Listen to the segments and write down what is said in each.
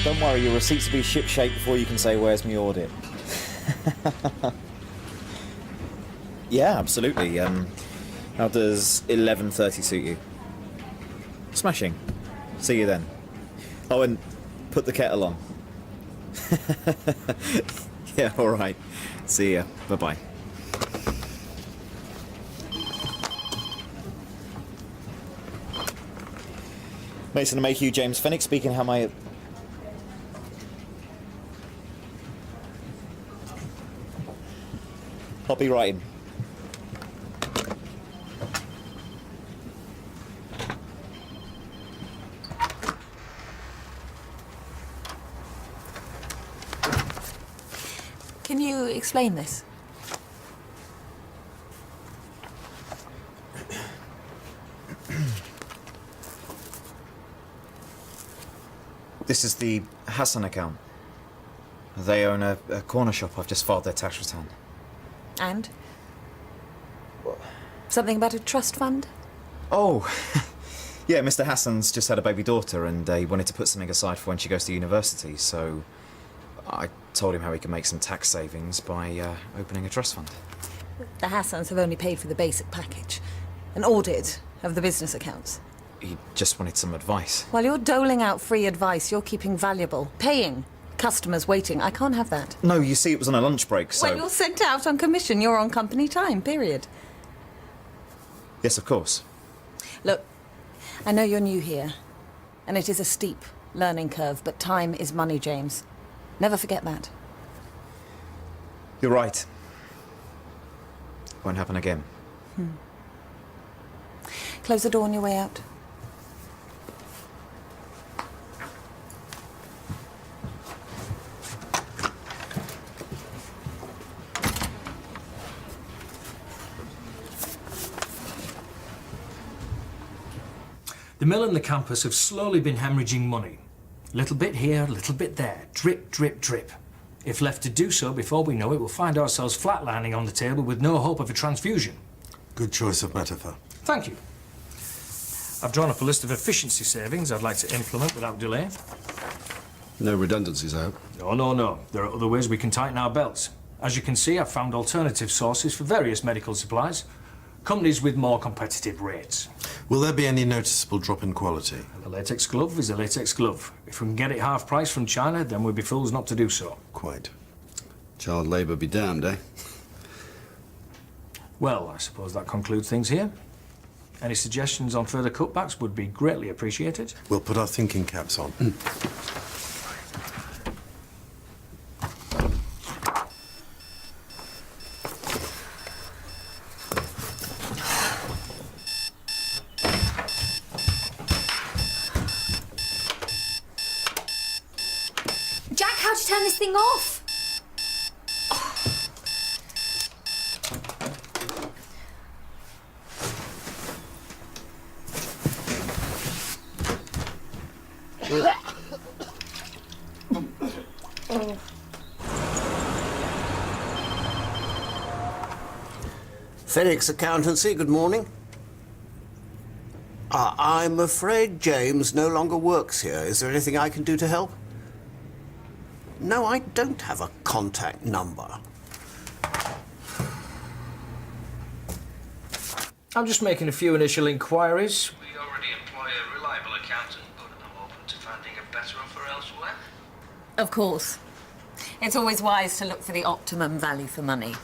Don't worry, your receipts will be ship-shape before you can say, where's me audit? Yeah, absolutely. How does 11:30 suit you? Smashing. See you then. Oh, and put the kettle on. Yeah, alright. See ya. Bye-bye. Mason and Mayhew, James Fennick speaking. How am I... I'll be writing. Can you explain this? This is the Hassan account. They own a corner shop. I've just filed their tax return. And? Something about a trust fund? Oh, yeah, Mr. Hassan's just had a baby daughter and he wanted to put something aside for when she goes to university, so I told him how he could make some tax savings by opening a trust fund. The Hassans have only paid for the basic package. An audit of the business accounts. He just wanted some advice. While you're doling out free advice, you're keeping valuable, paying customers waiting. I can't have that. No, you see, it was on a lunch break, so... When you're sent out on commission, you're on company time, period. Yes, of course. Look, I know you're new here, and it is a steep learning curve, but time is money, James. Never forget that. You're right. Won't happen again. Close the door on your way out. The mill and the campus have slowly been hemorrhaging money. Little bit here, little bit there. Drip, drip, drip. If left to do so, before we know it, we'll find ourselves flatlining on the table with no hope of a transfusion. Good choice of metaphor. Thank you. I've drawn up a list of efficiency savings I'd like to implement without delay. No redundancies, I hope. No. There are other ways we can tighten our belts. As you can see, I've found alternative sources for various medical supplies. Companies with more competitive rates. Will there be any noticeable drop in quality? A latex glove is a latex glove. If we can get it half price from China, then we'd be fools not to do so. Quite. Child labour be damned, eh? Well, I suppose that concludes things here. Any suggestions on further cutbacks would be greatly appreciated. We'll put our thinking caps on. Jack, how'd you turn this thing off? Fenix Accountancy, good morning. I'm afraid James no longer works here. Is there anything I can do to help? No, I don't have a contact number. I'm just making a few initial inquiries. We already employ a reliable accountant, but I'm open to finding a better offer elsewhere. Of course. It's always wise to look for the optimum value for money.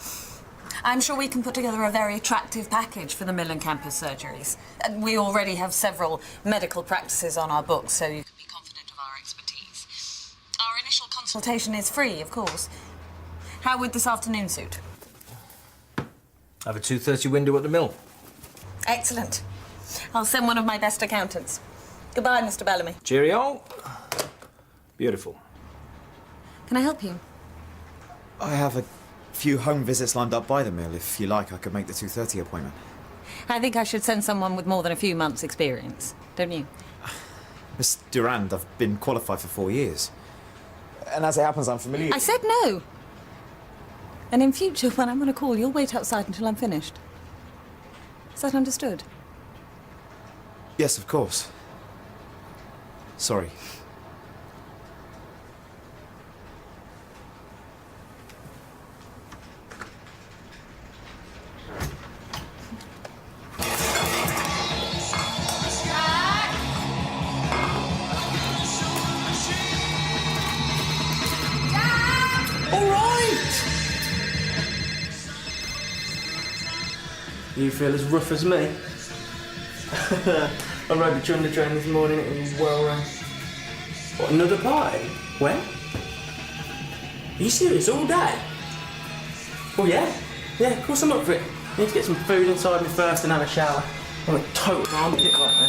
I'm sure we can put together a very attractive package for the mill and campus surgeries. And we already have several medical practices on our books, so you can be confident of our expertise. Our initial consultation is free, of course. How would this afternoon suit? I have a 2:30 window at the mill. Excellent. I'll send one of my best accountants. Goodbye, Mr. Bellamy. Cheerio. Beautiful. Can I help you? I have a few home visits lined up by the mill. If you like, I could make the 2:30 appointment. I think I should send someone with more than a few months' experience, don't you? Miss Durand, I've been qualified for 4 years. And as it happens, I'm familiar... I said no. And in future, when I'm on a call, you'll wait outside until I'm finished. Is that understood? Yes, of course. Sorry. You feel as rough as me? I rode the Chunder train this morning, it was well run. What, another party? Where? Are you serious, all day? Well, yeah. Yeah, of course I'm up for it. I need to get some food inside me first and have a shower. I'm a total armpit right now.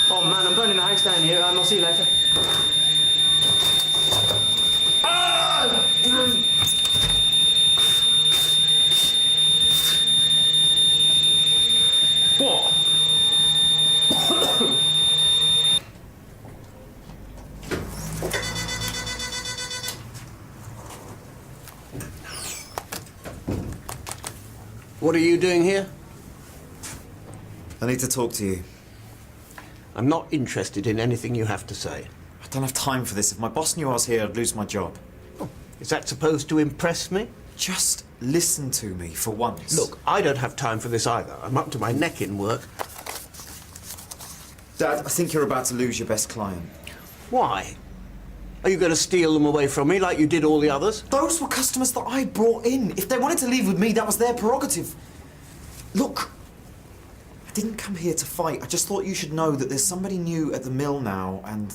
Oh man, I'm burning the house down here. I'll see you later. What? What are you doing here? I need to talk to you. I'm not interested in anything you have to say. I don't have time for this. If my boss knew I was here, I'd lose my job. Is that supposed to impress me? Just listen to me for once. Look, I don't have time for this either. I'm up to my neck in work. Dad, I think you're about to lose your best client. Why? Are you going to steal them away from me like you did all the others? Those were customers that I brought in. If they wanted to leave with me, that was their prerogative. Look, I didn't come here to fight. I just thought you should know that there's somebody new at the mill now, and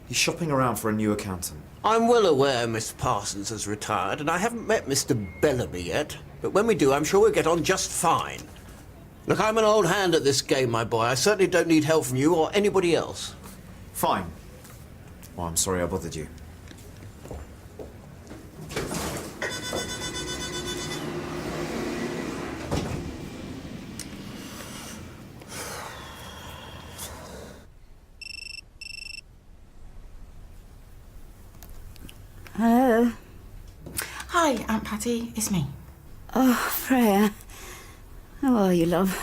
he's shopping around for a new accountant. I'm well aware Miss Parsons has retired, and I haven't met Mr. Bellamy yet. But when we do, I'm sure we'll get on just fine. Look, I'm an old hand at this game, my boy. I certainly don't need help from you or anybody else. Fine. Well, I'm sorry I bothered you. Hello. Hi, Aunt Patty. It's me. Oh, Freya. How are you, love?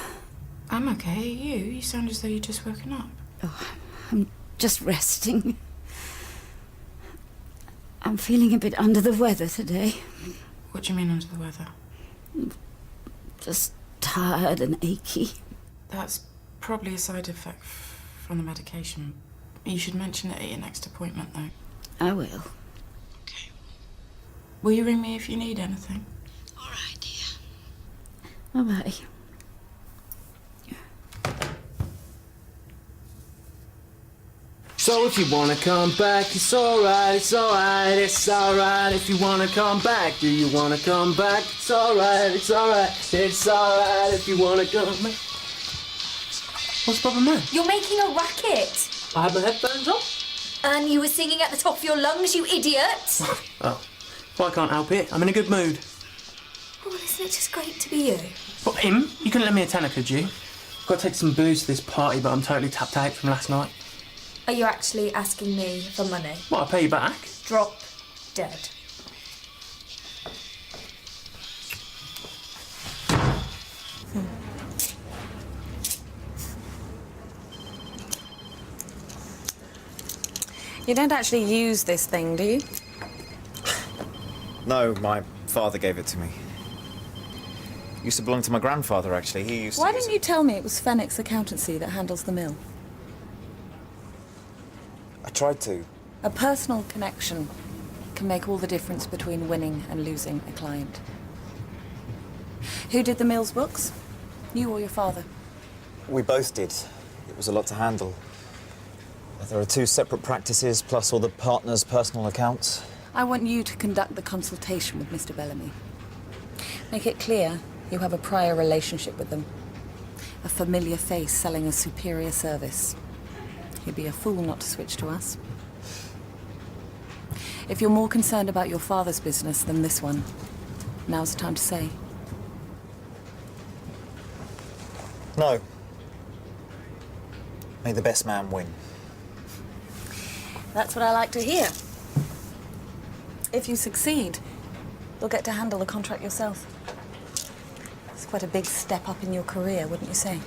I'm okay. You sound as though you've just woken up. Oh, I'm just resting. I'm feeling a bit under the weather today. What do you mean under the weather? Just tired and achy. That's probably a side effect from the medication. You should mention it at your next appointment, though. I will. Okay. Will you ring me if you need anything? All right, dear. Bye-bye. So if you wanna come back, it's alright, it's alright, it's alright. If you wanna come back, do you wanna come back? It's alright, it's alright, it's alright. If you wanna come back. What's the problem there? You're making a racket. I have my headphones on. And you were singing at the top of your lungs, you idiot. Oh, well, I can't help it. I'm in a good mood. Well, isn't it just great to be you? What, him? You couldn't lend me a tenner, could you? Got to take some booze to this party, but I'm totally tapped out from last night. Are you actually asking me for money? Well, I'll pay you back. Drop dead. You don't actually use this thing, do you? No, my father gave it to me. Used to belong to my grandfather, actually. He used to Why use didn't you tell me it was Fenwick's accountancy that handles the mill? I tried to. A personal connection can make all the difference between winning and losing a client. Who did the mill's books? You or your father? We both did. It was a lot to handle. There are two separate practices, plus all the partners' personal accounts. I want you to conduct the consultation with Mr. Bellamy. Make it clear you have a prior relationship with them. A familiar face selling a superior service. He'd be a fool not to switch to us. If you're more concerned about your father's business than this one, now's the time to say. No. May the best man win. That's what I like to hear. If you succeed, you'll get to handle the contract yourself. It's quite a big step up in your career, wouldn't you say?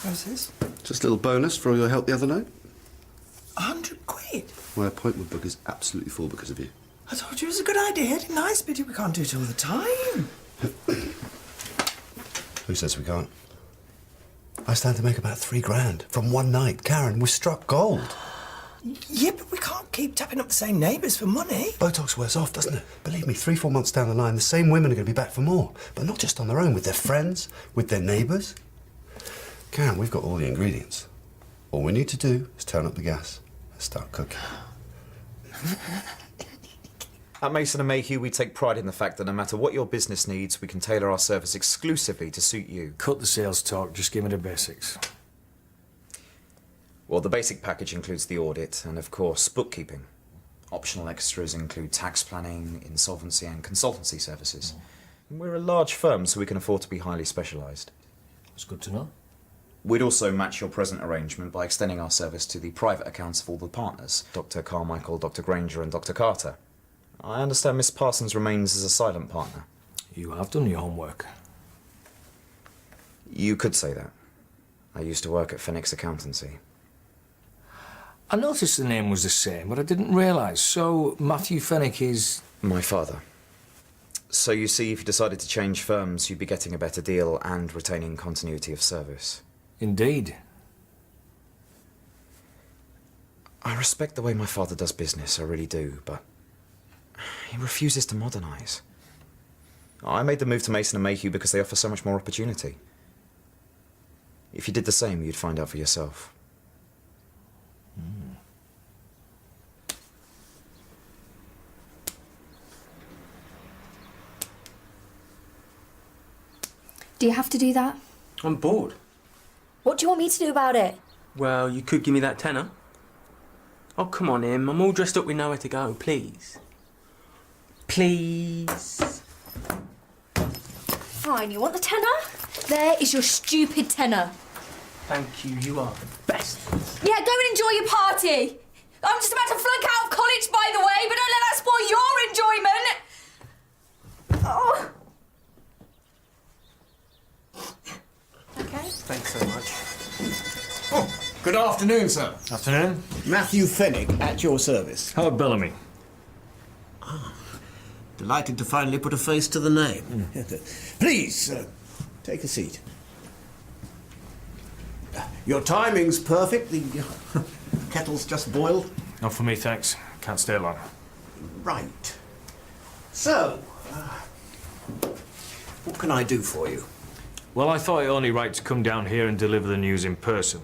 How's this? Just a little bonus for all your help the other night. 100 quid? My appointment book is absolutely full because of you. I told you it was a good idea, didn't I, Spitty? We can't do it all the time. Who says we can't? I stand to make about £3 from one night. Karen, we've struck gold. Yeah, but we can't keep tapping up the same neighbours for money. Botox wears off, doesn't it? Believe me, 3-4 months down the line, the same women are going to be back for more. But not just on their own, with their friends, with their neighbours. Karen, we've got all the ingredients. All we need to do is turn up the gas and start cooking. At Mason & Mayhew, we take pride in the fact that no matter what your business needs, we can tailor our service exclusively to suit you. Cut the sales talk, just give me the basics. Well, the basic package includes the audit and, of course, bookkeeping. Optional extras include tax planning, insolvency and consultancy services. We're a large firm, so we can afford to be highly specialised. That's good to know. We'd also match your present arrangement by extending our service to the private accounts of all the partners, Dr. Carmichael, Dr. Granger and Dr. Carter. I understand Miss Parsons remains as a silent partner. You have done your homework. You could say that. I used to work at Phoenix Accountancy. I noticed the name was the same, but I didn't realise. So, Matthew Fenwick is... My father. So you see, if you decided to change firms, you'd be getting a better deal and retaining continuity of service. Indeed. I respect the way my father does business, I really do, but he refuses to modernise. I made the move to Mason & Mayhew because they offer so much more opportunity. If you did the same, you'd find out for yourself. Do you have to do that? I'm bored. What do you want me to do about it? Well, you could give me that tenner. Oh, come on, Im. I'm all dressed up with nowhere to go. Please. Please. Fine, you want the tenner? There is your stupid tenner. Thank you. You are the best. Yeah, go and enjoy your party. I'm just about to flunk out of college, by the way, but don't let that spoil your enjoyment. Oh. Okay. Thanks so much. Oh, good afternoon, sir. Afternoon. Matthew Fenwick, at your service. Howard Bellamy. Delighted to finally put a face to the name. Please, take a seat. Your timing's perfect. The kettle's just boiled. Not for me, thanks. Can't stay long. Right. So, what can I do for you? Well, I thought it only right to come down here and deliver the news in person,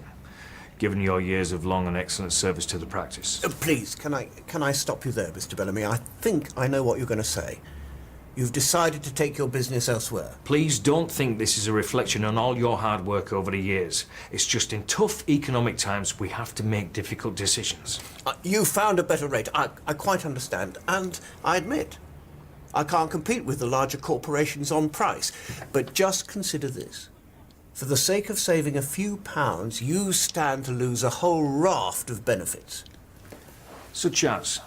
given your years of long and excellent service to the practice. Please, can I stop you there, Mr. Bellamy? I think I know what you're going to say. You've decided to take your business elsewhere. Please don't think this is a reflection on all your hard work over the years. It's just in tough economic times we have to make difficult decisions. You found a better rate. I quite understand. And I admit, I can't compete with the larger corporations on price. But just consider this. For the sake of saving a few pounds, you stand to lose a whole raft of benefits. Such as?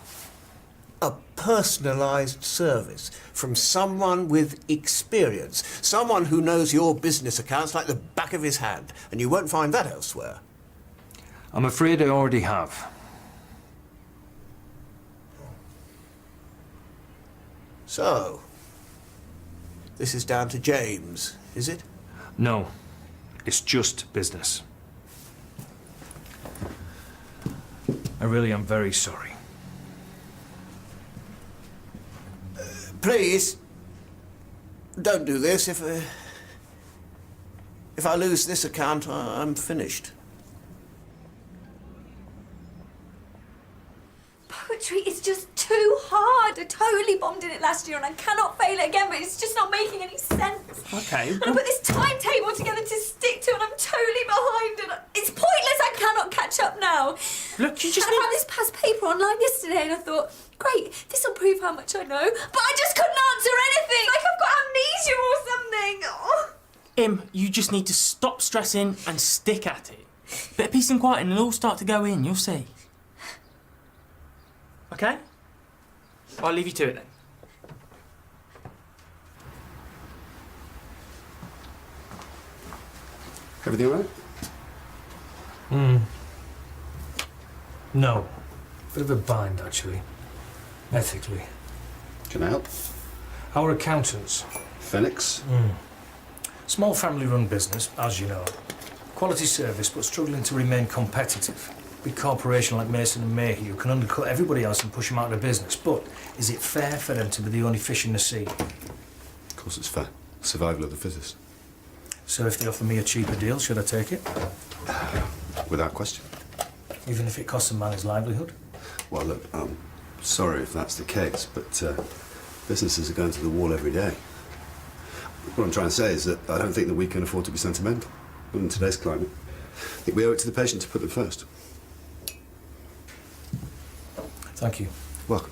A personalised service from someone with experience. Someone who knows your business accounts like the back of his hand. And you won't find that elsewhere. I'm afraid I already have. So, this is down to James, is it? No, it's just business. I really am very sorry. Please, don't do this. If I lose this account, I'm finished. Poetry is just too hard. I totally bombed in it last year and I cannot fail it again, but it's just not making any sense. Okay. And I put this timetable together to stick to and I'm totally behind and it's pointless. I cannot catch up now. Look, you just I found this past paper online yesterday and I thought, great, this will prove how much I know. But I just couldn't answer anything. Like I've got amnesia or something. Oh. Im, you just need to stop stressing and stick at it. Bit of peace and quiet and it'll all start to go in, you'll see. Okay? I'll leave you to it then. Everything all right? No. Bit of a bind, actually. Ethically. Can I help? Our accountants. Phoenix? Small family-run business, as you know. Quality service, but struggling to remain competitive. Big corporation like Mason and Mayhew can undercut everybody else and push them out of business. But is it fair for them to be the only fish in the sea? Of course it's fair. Survival of the fittest. So if they offer me a cheaper deal, should I take it? Without question. Even if it costs a man his livelihood? Well, look, I'm sorry if that's the case, but businesses are going to the wall every day. What I'm trying to say is that I don't think that we can afford to be sentimental. Not in today's climate. I think we owe it to the patient to put them first. Thank you. Welcome.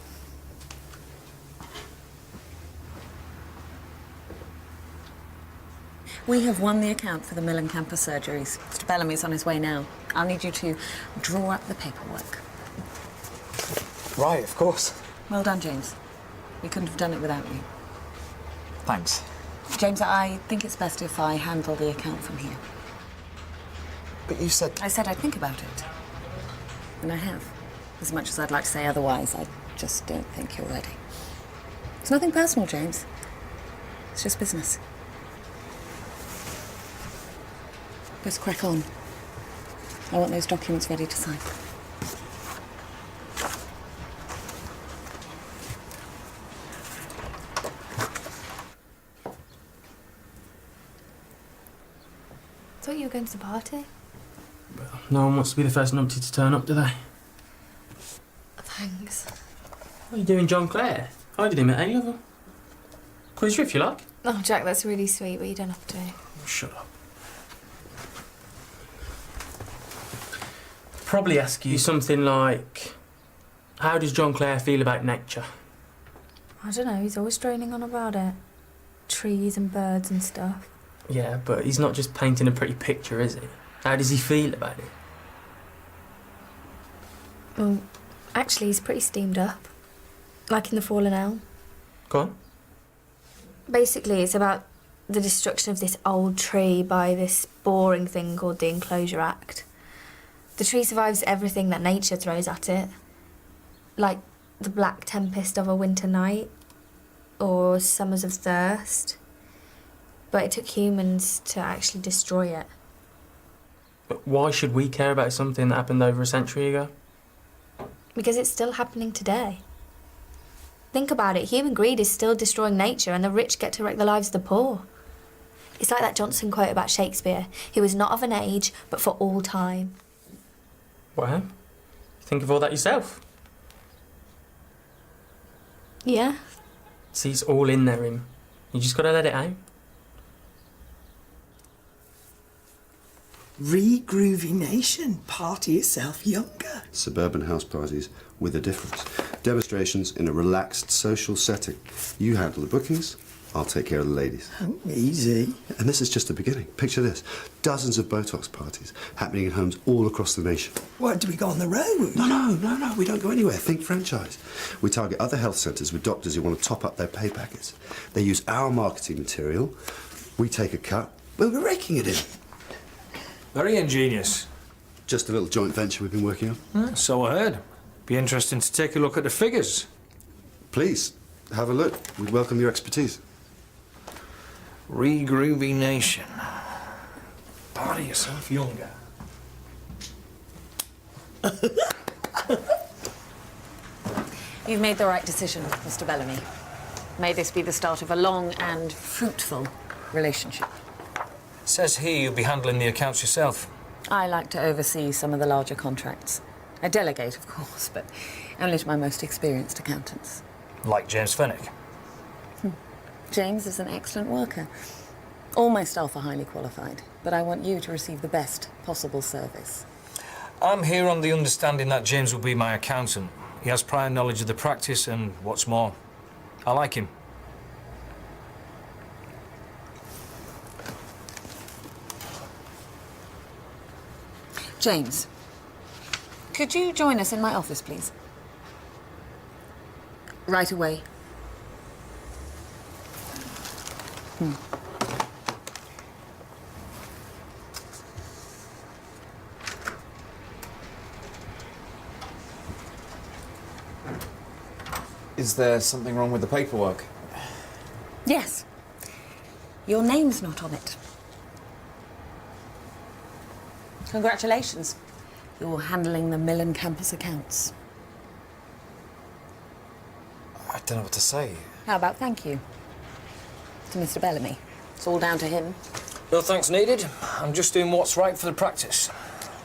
We have won the account for the Mill and Campus surgeries. Mr. Bellamy's on his way now. I'll need you to draw up the paperwork. Right, of course. Well done, James. We couldn't have done it without you. Thanks. James, I think it's best if I handle the account from here. But you said... I said I'd think about it. And I have. As much as I'd like to say otherwise, I just don't think you're ready. It's nothing personal, James. It's just business. Let's crack on. I want those documents ready to sign. Thought you were going to the party. No one wants to be the first numpty to turn up, do they? Thanks. What are you doing, John Clare? I did him at any level. Quiz you if you like. Oh, Jack, that's really sweet, but you don't have to. Shut up. Probably ask you something like, how does John Clare feel about nature? I don't know, he's always droning on about it. Trees and birds and stuff. Yeah, but he's not just painting a pretty picture, is he? How does he feel about it? Well, actually, he's pretty steamed up. Like in The Fallen Elm. Go on. Basically, it's about the destruction of this old tree by this boring thing called the Enclosure Act. The tree survives everything that nature throws at it. Like the black tempest of a winter night, or summers of thirst. But it took humans to actually destroy it. But why should we care about something that happened over a century ago? Because it's still happening today. Think about it, human greed is still destroying nature and the rich get to wreck the lives of the poor. It's like that Johnson quote about Shakespeare, he was not of an age, but for all time. Well, think of all that yourself. Yeah. See, it's all in there, him. You just gotta let it out. Re-groovy nation. Party yourself younger. Suburban house parties with a difference. Demonstrations in a relaxed social setting. You handle the bookings, I'll take care of the ladies. Oh, easy. And this is just the beginning. Picture this. Dozens of Botox parties happening in homes all across the nation. What, do we go on the road? No, we don't go anywhere. Think franchise. We target other health centres with doctors who want to top up their pay packets. They use our marketing material. We take a cut. Well, we're raking it in. Very ingenious. Just a little joint venture we've been working on. So I heard. Be interesting to take a look at the figures. Please, have a look. We'd welcome your expertise. Re-groovy nation. Party yourself younger. You've made the right decision, Mr. Bellamy. May this be the start of a long and fruitful relationship. Says he you'll be handling the accounts yourself. I like to oversee some of the larger contracts. I delegate, of course, but only to my most experienced accountants. Like James Fenwick. James is an excellent worker. All my staff are highly qualified, but I want you to receive the best possible service. I'm here on the understanding that James will be my accountant. He has prior knowledge of the practice and, what's more, I like him. James, could you join us in my office, please? Right away. Is there something wrong with the paperwork? Yes. Your name's not on it. Congratulations. You're handling the Millen campus accounts. I don't know what to say. How about thank you to Mr. Bellamy? It's all down to him. No thanks needed. I'm just doing what's right for the practice.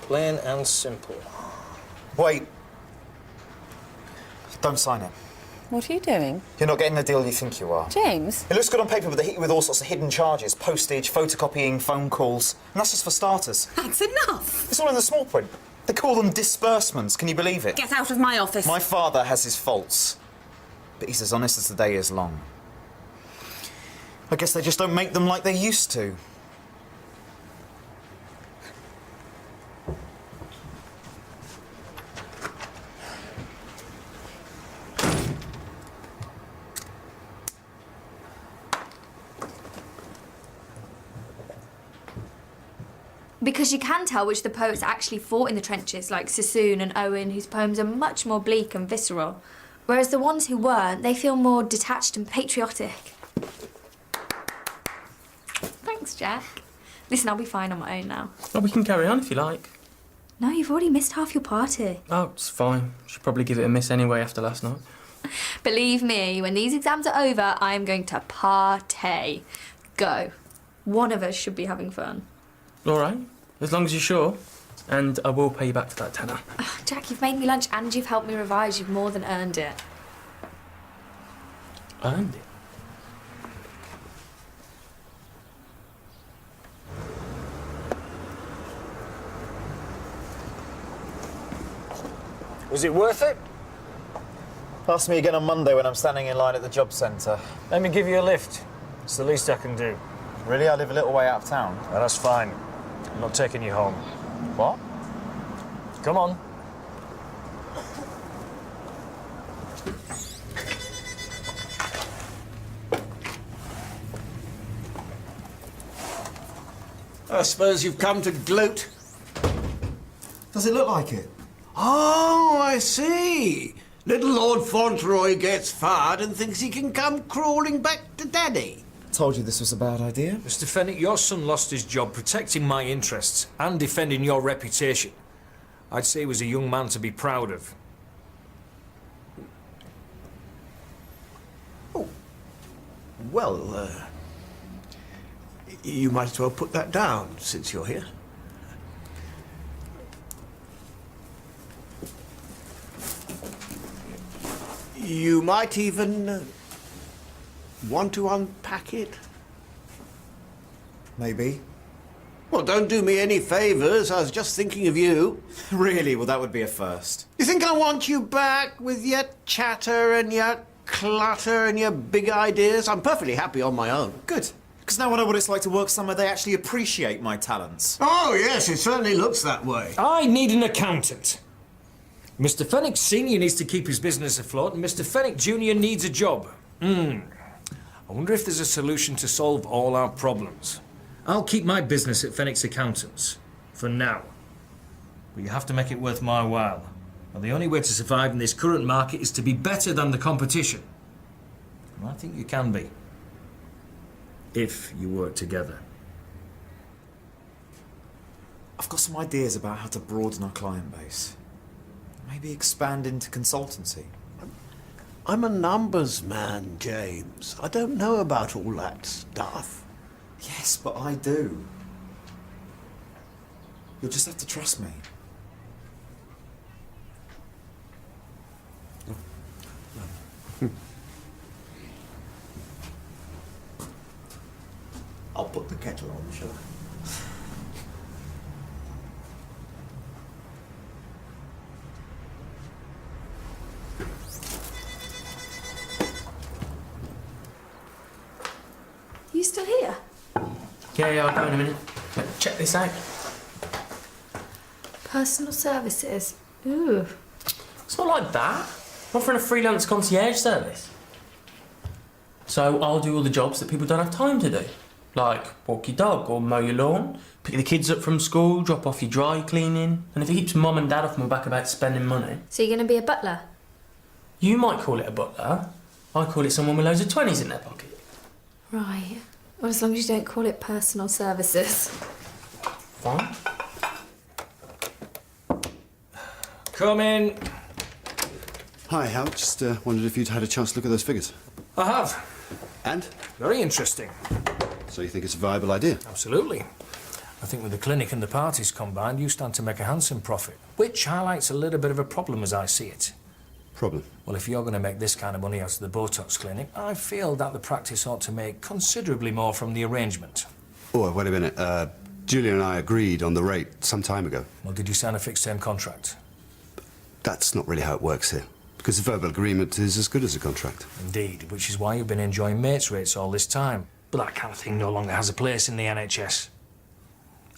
Plain and simple. Wait. Don't sign it. What are you doing? You're not getting the deal you think you are. James? It looks good on paper, but they hit you with all sorts of hidden charges. Postage, photocopying, phone calls. And that's just for starters. That's enough! It's all in the small print. They call them disbursements. Can you believe it? Get out of my office. My father has his faults. But he's as honest as the day is long. I guess they just don't make them like they used to. Because you can tell which the poets actually fought in the trenches, like Sassoon and Owen, whose poems are much more bleak and visceral. Whereas the ones who weren't, they feel more detached and patriotic. Thanks, Jack. Listen, I'll be fine on my own now. Oh, we can carry on if you like. No, you've already missed half your party. Oh, it's fine. Should probably give it a miss anyway after last night. Believe me, when these exams are over, I am going to party. Go. One of us should be having fun. All right, as long as you're sure. And I will pay you back for that tenner. Oh, Jack, you've made me lunch and you've helped me revise. You've more than earned it. Earned it? Was it worth it? Ask me again on Monday when I'm standing in line at the job centre. Let me give you a lift. It's the least I can do. Really? I live a little way out of town. Well, that's fine. I'm not taking you home. What? Come on. I suppose you've come to gloat. Does it look like it? Oh, I see. Little Lord Fauntleroy gets fired and thinks he can come crawling back to Daddy. Told you this was a bad idea. Mr. Fenwick, your son lost his job protecting my interests and defending your reputation. I'd say he was a young man to be proud of. Oh, well, you might as well put that down since you're here. You might even want to unpack it. Maybe. Well, don't do me any favours. I was just thinking of you. Really? Well, that would be a first. You think I want you back with your chatter and your clutter and your big ideas? I'm perfectly happy on my own. Good. Because now I know what it's like to work somewhere they actually appreciate my talents. Oh, yes, it certainly looks that way. I need an accountant. Mr. Fenwick Sr. needs to keep his business afloat, and Mr. Fenwick Jr. needs a job. I wonder if there's a solution to solve all our problems. I'll keep my business at Fenwick's Accountants, for now. But you have to make it worth my while. And the only way to survive in this current market is to be better than the competition. And I think you can be. If you work together. I've got some ideas about how to broaden our client base. Maybe expand into consultancy. I'm a numbers man, James. I don't know about all that stuff. Yes, but I do. You'll just have to trust me. I'll put the kettle on, shall I? You still here? Yeah, I'll go in a minute. Check this out. Personal services. Ooh. It's not like that. I'm offering a freelance concierge service. So I'll do all the jobs that people don't have time to do. Like walk your dog or mow your lawn, pick the kids up from school, drop off your dry cleaning. And if it keeps mum and dad off my back about spending money. So you're going to be a butler? You might call it a butler. I call it someone with loads of 20s in their pocket. Right. Well, as long as you don't call it personal services. Fine. Come in. Hi, Hal. Just wondered if you'd had a chance to look at those figures. I have. And? Very interesting. So you think it's a viable idea? Absolutely. I think with the clinic and the parties combined, you stand to make a handsome profit, which highlights a little bit of a problem as I see it. Problem? Well, if you're going to make this kind of money out of the Botox clinic, I feel that the practice ought to make considerably more from the arrangement. Oh, wait a minute. Julia and I agreed on the rate some time ago. Well, did you sign a fixed-term contract? That's not really how it works here. Because a verbal agreement is as good as a contract. Indeed, which is why you've been enjoying mates rates all this time. But that kind of thing no longer has a place in the NHS.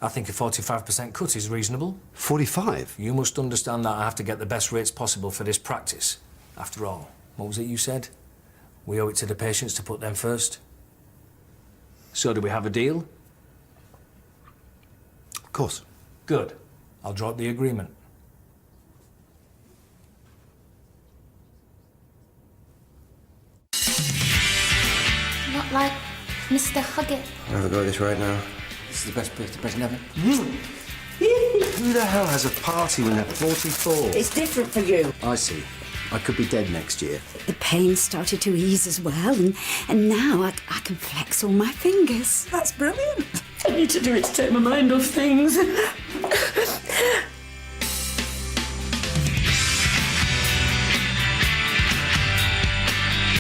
I think a 45% cut is reasonable. 45? You must understand that I have to get the best rates possible for this practice. After all, what was it you said? We owe it to the patients to put them first. So do we have a deal? Of course. Good. I'll draw up the agreement. Not like Mr. Huggett. I'll have a go at this right now. This is the best birthday present ever. Who the hell has a party when they're 44? It's different for you. I see. I could be dead next year. The pain started to ease as well, and now I can flex all my fingers. That's brilliant. I need to do it to take my mind off things.